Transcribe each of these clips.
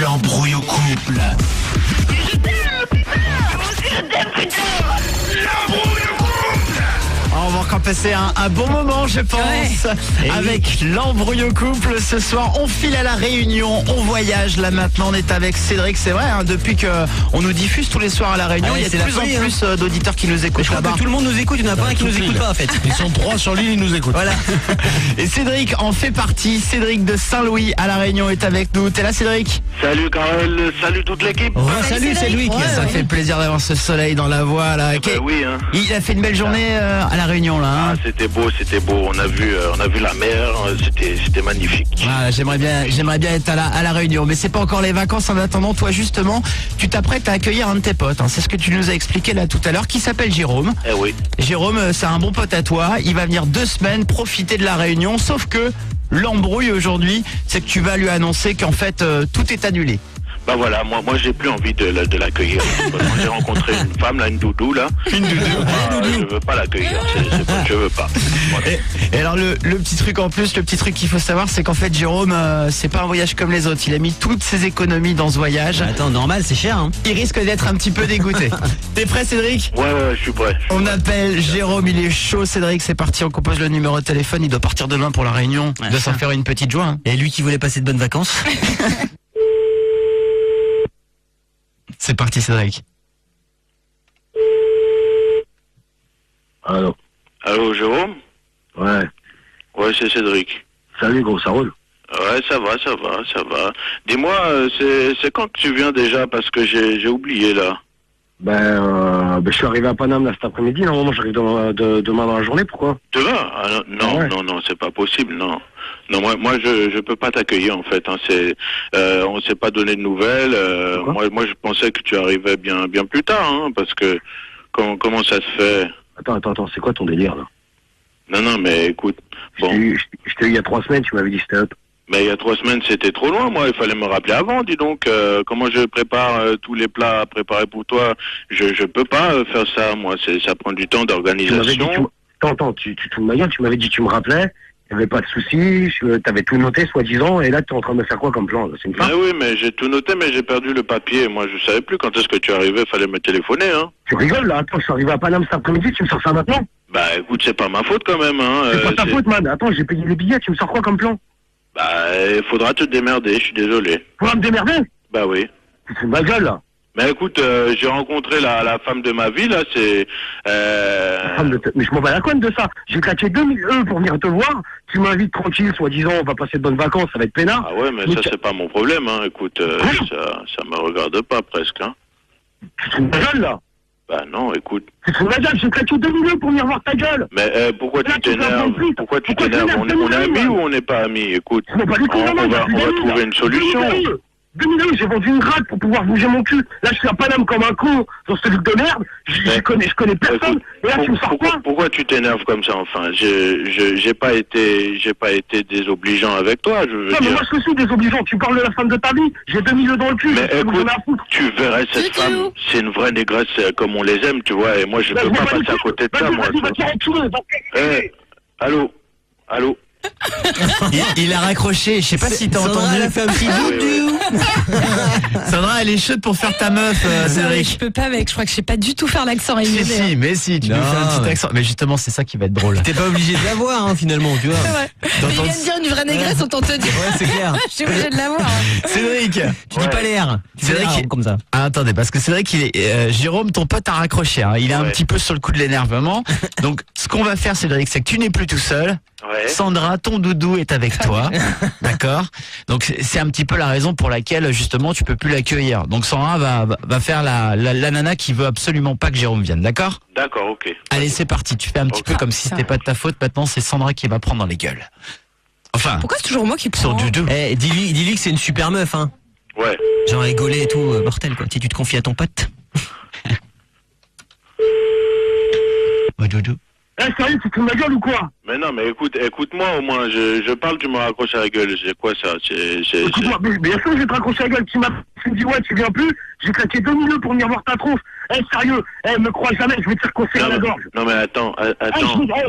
L'embrouille au couple. Je t'aime, putain. Moi aussi je t'aime, putain. L'embrouille au couple. On va encore passer un bon moment, je pense, avec l'embrouille au couple. Ce soir, on file à la Réunion, on voyage. Là maintenant, on est avec Cédric. C'est vrai, hein, depuis que on nous diffuse tous les soirs à la Réunion, il y a de plus en plus d'auditeurs qui nous écoutent là-bas. Tout le monde nous écoute, il n'y en a pas un qui nous écoute pas en fait. Ils sont 3 sur l'île, ils nous écoutent. Voilà. Et Cédric en fait partie. Cédric de Saint-Louis à la Réunion est avec nous. T'es là, Cédric? Salut Carole, salut toute l'équipe. Salut Cédric. Ça fait plaisir d'avoir ce soleil dans la voix là. Oui, hein. Il a fait une belle journée à la Réunion là. Hein. C'était beau. On a vu la mer, c'était magnifique. Ah, j'aimerais bien être à la Réunion, mais c'est pas encore les vacances. En attendant, toi justement, tu t'apprêtes à accueillir un de tes potes. Hein. C'est ce que tu nous as expliqué là tout à l'heure, qui s'appelle Jérôme. Eh oui. Jérôme, c'est un bon pote à toi. Il va venir 2 semaines profiter de la Réunion, sauf que l'embrouille aujourd'hui, c'est que tu vas lui annoncer qu'en fait tout est annulé. Bah voilà, moi j'ai plus envie de l'accueillir. J'ai rencontré une femme là, une doudou là. Une doudou. Je veux pas l'accueillir, je veux pas. Voilà. Et alors le petit truc en plus, le petit truc qu'il faut savoir, c'est qu'en fait Jérôme, c'est pas un voyage comme les autres. Il a mis toutes ses économies dans ce voyage. Attends, normal, c'est cher hein. Il risque d'être un petit peu dégoûté. T'es prêt, Cédric? Ouais, je suis prêt. On appelle Jérôme, il est chaud. Cédric, c'est parti, on compose le numéro de téléphone. Il doit partir demain pour la Réunion. Il doit s'en faire une petite joie. Hein. Et lui qui voulait passer de bonnes vacances. C'est parti, Cédric. Allô. Allô, Jérôme? Ouais. Ouais, c'est Cédric. Salut gros, ça roule? Ouais, ça va. Dis-moi, c'est quand que tu viens déjà? Parce que j'ai oublié là. Je suis arrivé à Paname là cet après-midi. Normalement, j'arrive demain dans la journée. Pourquoi? Demain? Non, c'est pas possible, non. Non, moi je peux pas t'accueillir en fait. Hein. On s'est pas donné de nouvelles. Moi je pensais que tu arrivais bien plus tard, hein, parce que comment ça se fait? Attends, c'est quoi ton délire là? Non, mais écoute, bon. Je t'ai eu il y a 3 semaines, tu m'avais dit c'était up. Mais il y a 3 semaines, c'était trop loin, moi. Il fallait me rappeler avant, dis donc. Comment je prépare tous les plats à préparer pour toi? Je peux pas faire ça, moi. Ça prend du temps d'organisation. Attends, tu te fous de ma gueule, tu m'avais dit que tu me rappelais, il n'y avait pas de soucis, t'avais tout noté, soi-disant, et là, tu es en train de me faire quoi comme plan? C'est une farce? Mais oui, mais j'ai tout noté, mais j'ai perdu le papier. Moi, je savais plus quand est-ce que tu arrivais, il fallait me téléphoner, hein. Tu rigoles, là? Attends, je suis arrivé à Paname cet après-midi, tu me sors ça maintenant? Bah, écoute, c'est pas ma faute quand même, hein. C'est pas ta faute, man. Attends, j'ai payé les billets, tu me sors quoi comme plan? Bah, il faudra te démerder, je suis désolé. Faudra me démerder? Bah oui. Tu te fous de ma gueule, là? Mais écoute, j'ai rencontré la femme de ma vie, là, c'est... Mais je m'en bats la couenne de ça. J'ai claqué 2000 € pour venir te voir. Tu m'invites tranquille, soi-disant, on va passer de bonnes vacances, ça va être peinard. Ah ouais, mais ça, c'est pas mon problème, hein. Écoute, ça me regarde pas, presque, hein. Tu te fous de ma gueule, là? Bah non, écoute. Tu te fous de ma gueule, j'ai claqué 2000 € pour venir voir ta gueule. Mais pourquoi tu t'énerves? Pourquoi tu t'énerves? On est amis ou on n'est pas amis? Écoute, on va trouver une solution. 2000 €, j'ai vendu une gratte pour pouvoir bouger mon cul. Là, je suis à Paname comme un con dans ce truc de merde. Je connais personne. Écoute, et là, tu me sors quoi? Pourquoi tu t'énerves comme ça, enfin? J'ai pas été désobligeant avec toi, je veux dire. Mais moi, je suis désobligeant. Tu parles de la femme de ta vie. J'ai 2000 € dans le cul. Mais écoute, tu verrais cette femme, c'est une vraie négresse comme on les aime, tu vois, et moi, je peux pas passer à côté de ça, moi. Allô? Il a raccroché, je sais pas si t'as entendu. Elle a fait un petit doudou. Sandra, elle est chaude pour faire ta meuf, Cédric. Je peux pas, mec, je crois que je sais pas du tout faire l'accent réunionnais. Si, tu nous fais un petit accent. Mais justement, c'est ça qui va être drôle. T'es pas obligé de l'avoir, hein, finalement, tu vois. Ouais. Mais il vient de dire une vraie négresse, autant te dire. Ouais, c'est clair. Je suis obligé de l'avoir. Cédric, Tu dis pas l'air. Cédric, comme ça. Ah, attendez, parce que Cédric, Jérôme, ton pote a raccroché. Hein. Il est un petit peu sur le coup de l'énervement. Donc, ce qu'on va faire, Cédric, c'est que tu n'es plus tout seul. Ouais. Sandra, ton doudou est avec toi, d'accord. Donc c'est un petit peu la raison pour laquelle justement tu peux plus l'accueillir. Donc Sandra va faire la nana qui veut absolument pas que Jérôme vienne, d'accord? D'accord, ok. Allez, c'est parti. Tu fais un petit peu comme si c'était pas de ta faute. Maintenant, c'est Sandra qui va prendre dans les gueules. Enfin. Pourquoi c'est toujours moi qui sur prends? doudou. Dis-lui que c'est une super meuf, hein. Ouais. Genre rigoler et tout, mortel quoi. Si tu te confies à ton pote. Ouais, doudou. Sérieux, tu te fous de ma gueule ou quoi? Mais non, mais écoute-moi au moins, je parle, tu me raccroches à la gueule, c'est quoi ça? Écoute-moi, bien sûr, je vais te raccrocher la gueule, tu m'as tu me dis ouais, tu viens plus, j'ai claqué 2000 € pour venir voir ta tronche. Sérieux, me crois jamais, je vais te faire concert à la gorge. Non mais attends.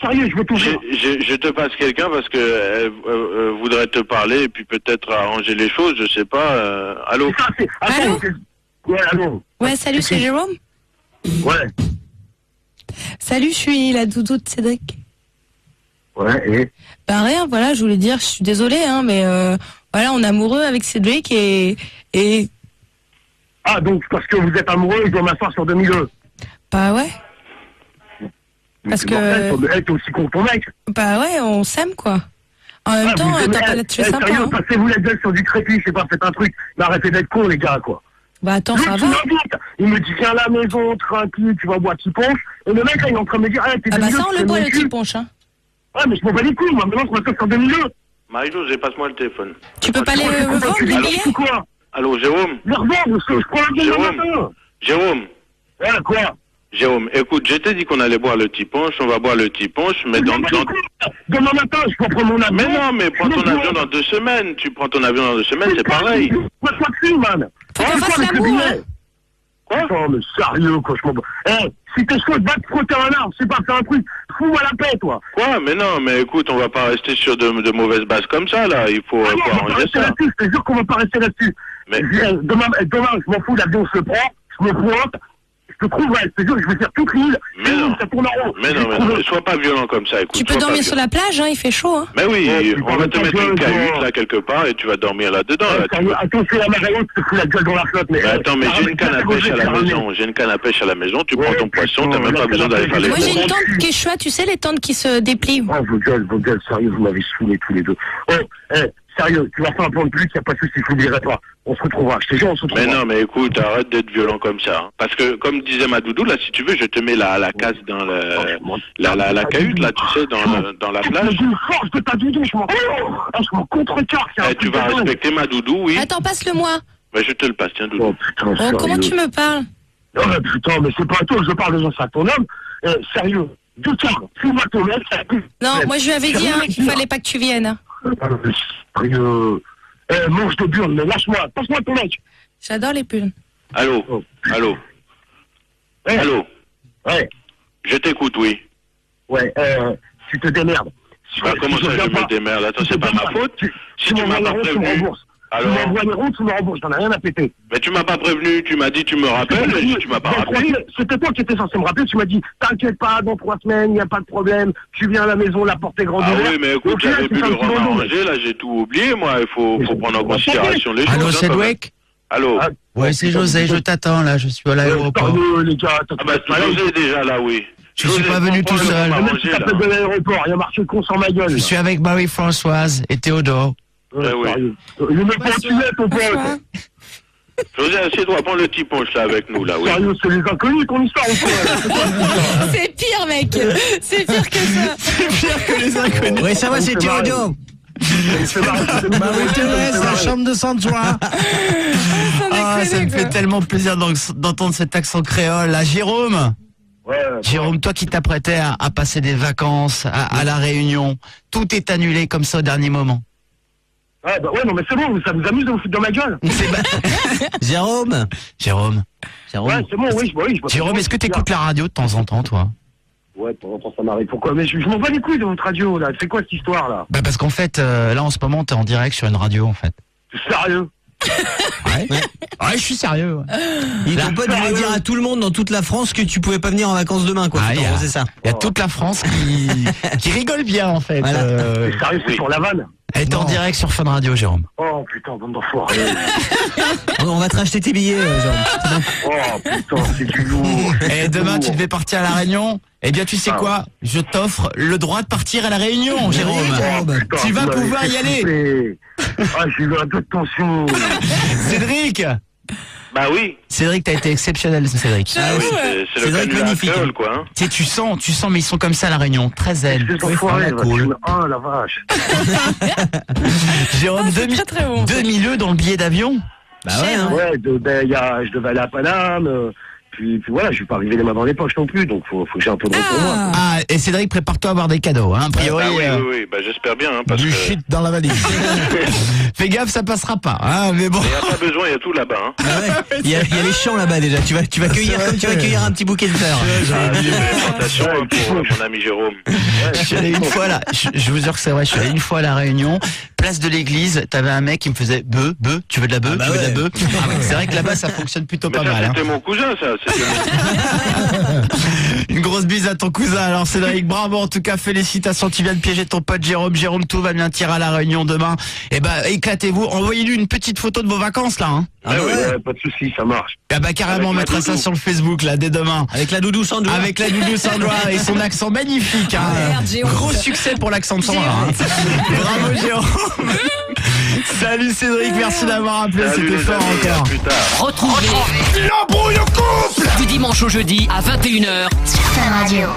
Sérieux, je veux tout faire. Je te passe quelqu'un parce que elle voudrait te parler et puis peut-être arranger les choses, je sais pas. Allô. C'est ça, Allô. Ouais, allô. Ouais, salut, c'est Jérôme. Ouais. Salut, je suis la doudou de Cédric. Ouais, et Bah rien, voilà, je voulais dire, je suis désolée, hein, mais voilà, on est amoureux avec Cédric et ah, donc parce que vous êtes amoureux, je dois m'asseoir sur 2000 €. bah ouais, parce que t'es aussi con que ton mec. bah ouais, on s'aime quoi. En même temps, t'as pas l'air de sympa. Sérieux, Hein. passez-vous la gueule sur du crépi, je sais pas, faites un truc. Mais arrêtez d'être con, les gars, quoi. Bah attends, ça va. Il me dit, viens à la maison, tranquille, tu vas boire qui punch. Et le mec, là, il est en train de me dire, t'es Ah bah ça, on le boit le petit petit punch, hein. Ouais, mais je m'en bats les couilles, moi, maintenant, je m'assois sur 2000 €. Marie-Josée, passe-moi le téléphone. Tu peux pas les vendre, les billets? Quoi? Allô, Jérôme. Le revendre, je prends un billet le matin. Jérôme. Ouais, quoi? Jérôme, écoute, je t'ai dit qu'on allait boire le petit punch, on va boire le petit punch, mais demain matin, je peux prendre mon avion. Mais non, mais prends ton avion dans 2 semaines. Tu prends ton avion dans 2 semaines, c'est pareil. Moi, je suis man. Faut qu'on fasse l'amour, hein. Quoi? Oh, mais sérieux, quoi, je m'en bats. Si t'es chaud, va te frotter un arbre, c'est pas faire un truc. Fous-moi la paix, toi. Quoi? Mais non, mais écoute, on va pas rester sur de mauvaises bases comme ça, là. Il faut arranger ça. Je te jure qu'on va pas rester là-dessus. Mais demain, je m'en fous, l'avion se prend, je me pointe, je te trouverai, je te jure, je vais faire toute l'île. Mais non. Ça tourne en rond. Mais non, sois pas violent comme ça, écoute. Tu peux dormir sur la plage, hein, il fait chaud, hein. Mais oui, Oh, on va te mettre une cahute, là, quelque part, et tu vas dormir là-dedans, là. Attends, c'est la marraine, je te fous la gueule dans la flotte, mais... Attends, mais j'ai une canne à pêche à la maison. J'ai une canne à pêche à la maison, tu prends ton poisson, t'as même pas besoin d'aller faire les Moi, j'ai une courses. tente Quechua, tu sais, les tentes qui se déplient. Oh, vos gueules, sérieux, vous m'avez saoulés tous les deux. Oh, sérieux, tu vas faire un plan de plus, y a pas de soucis, je l'oublierai pas. On se retrouvera, je te jure, on se retrouvera. Mais non, mais écoute, arrête d'être violent comme ça. Hein. Parce que, comme disait ma doudou, là, si tu veux, je te mets la case dans la cahute, là, tu sais, dans la plage. Je force de ta doudou, je m'en contrecarre. Tu vas respecter ma doudou, oui. Attends, passe-le-moi. Mais je te le passe, tiens, doudou. Oh, putain, sérieux. Comment tu me parles? Oh, putain, mais c'est pas à toi que je parle de ça, ton homme. Sérieux, putain, fous-moi ton mec. Non, moi, je lui avais dit, hein, qu'il fallait pas que tu viennes. Hein. Sérieux. Mange de burne, mais lâche-moi, passe-moi ton mec. J'adore les pulls. Allô? Allô? Allô? Ouais. Je t'écoute, oui. Ouais, tu te démerdes. Comment ça, je me démerde? Attends, c'est pas ma faute. Si tu m'as pas prévenu. Alors... Tu m'envoies les ronds, tu me rembourses, j'en ai rien à péter. Mais tu m'as pas prévenu, tu m'as dit tu me rappelles, et tu m'as pas rappelé. C'était toi qui étais censé me rappeler, tu m'as dit t'inquiète pas, dans 3 semaines, il n'y a pas de problème, tu viens à la maison, la porte est grande ouverte. Ah oui, mais écoute, j'avais bu le rhum arrangé, là j'ai tout oublié, moi, il faut prendre en considération les choses. Allô, Cédric? Allô? Ouais, c'est José, je t'attends là, je suis à l'aéroport. Les gars, ah bah José est déjà là, oui. Je suis pas venu tout seul. Tu t'appelles de l'aéroport, il y a marqué con sur ma gueule. Je suis avec Marie-Françoise et Théodore. Oui. Il me prend tu es, ton pote. José, assieds-toi, prends le petit punch là avec nous, là, oui. Sérieux, c'est les inconnus qu'on histoire ou quoi? C'est pire, mec. C'est pire que ça. C'est pire que les inconnus. Oui, ça va, c'est Théodore. Marie-Thérèse, la chambre de Santois. Ah, ça me fait tellement plaisir d'entendre cet accent créole. Là, Jérôme. Jérôme, toi qui t'apprêtais à passer des vacances à La Réunion, tout est annulé comme ça au dernier moment. Ouais, non, mais c'est bon, ça vous amuse de vous foutre dans ma gueule. Jérôme. Ouais, c'est bon, oui. Jérôme, est-ce que t'écoutes la radio de temps en temps, toi? Ouais, de temps en temps, ça m'arrive. Pourquoi? Mais je m'en bats les couilles de votre radio, là. C'est quoi cette histoire, là? Bah, parce qu'en fait, là, en ce moment, t'es en direct sur une radio, en fait. Sérieux? Ouais, je suis sérieux. Ouais. Ton pote voulait dire à tout le monde dans toute la France que tu pouvais pas venir en vacances demain, quoi. C'est ça. Il y a toute la France qui rigole bien, en fait. Voilà. Sérieux, c'est sur la vanne? Elle est en direct sur Fun Radio, Jérôme. Oh putain, bande d'enfoirés. On va te racheter tes billets, Jérôme. Oh putain, c'est du lourd. Et demain, tu devais partir à La Réunion. Eh bien, tu sais quoi? Je t'offre le droit de partir à La Réunion, Jérôme. Putain, Tu vas pouvoir y aller. Ah, j'ai eu un peu de tension. Cédric. Bah oui. Cédric, t'as été exceptionnel, Cédric. Ah oui, c'est le canular magnifique. créole, quoi. Hein. Tu sens, mais ils sont comme ça à La Réunion, très zen. C'est enfoirés, cool. Oh la vache. Jérôme, Ah, c'est très, très bon. 2000 € dans le billet d'avion. Bah ouais, hein. Ouais, je devais aller à Paname. Puis voilà, je vais pas arriver les mains dans les poches non plus, donc faut que j'ai un peu de route pour moi. Ah, et Cédric, prépare-toi à avoir des cadeaux, hein, a priori. Oui, bah, j'espère bien, hein, parce Du que... shit dans la valise. Fais gaffe, ça passera pas, hein, mais bon. Il n'y a pas besoin, il y a tout là-bas, hein. Ah ouais. Il y a les champs là-bas déjà. Tu vas cueillir comme tu vas cueillir un petit bouquet de fleurs. J'ai une présentation pour mon ami Jérôme. Je suis allé une fois là, je vous jure que c'est vrai, je suis allé une fois à la Réunion, place de l'église, t'avais un mec qui me faisait bœuf, tu veux de la bœuf, tu veux de la bœuf. Ah ouais, c'est vrai que là-bas ça fonctionne plutôt Mais pas ça, mal. Hein. c'était mon cousin, ça. Une grosse bise à ton cousin. Alors Cédric, bravo, en tout cas félicitations, tu viens de piéger ton pote Jérôme. Jérôme, tout va bien, tire à la Réunion demain. Et bah éclatez-vous, envoyez-lui une petite photo de vos vacances là. Hein. Ah ouais. Pas de soucis, ça marche. Ah bah carrément, on Avec mettra la ça doudou. sur le Facebook là dès demain. Avec la doudou Sandra. Avec la doudou Sandra et son accent magnifique. Hein. Merde, j'ai honte. Gros succès pour l'accent de Sandra. Hein. Bravo Jérôme. Salut Cédric, merci d'avoir appelé, Salut, c'était les fort amis, à encore. plus tard. Retrouvez L'embrouille au couple! du dimanche au jeudi à 21h sur Fun Radio.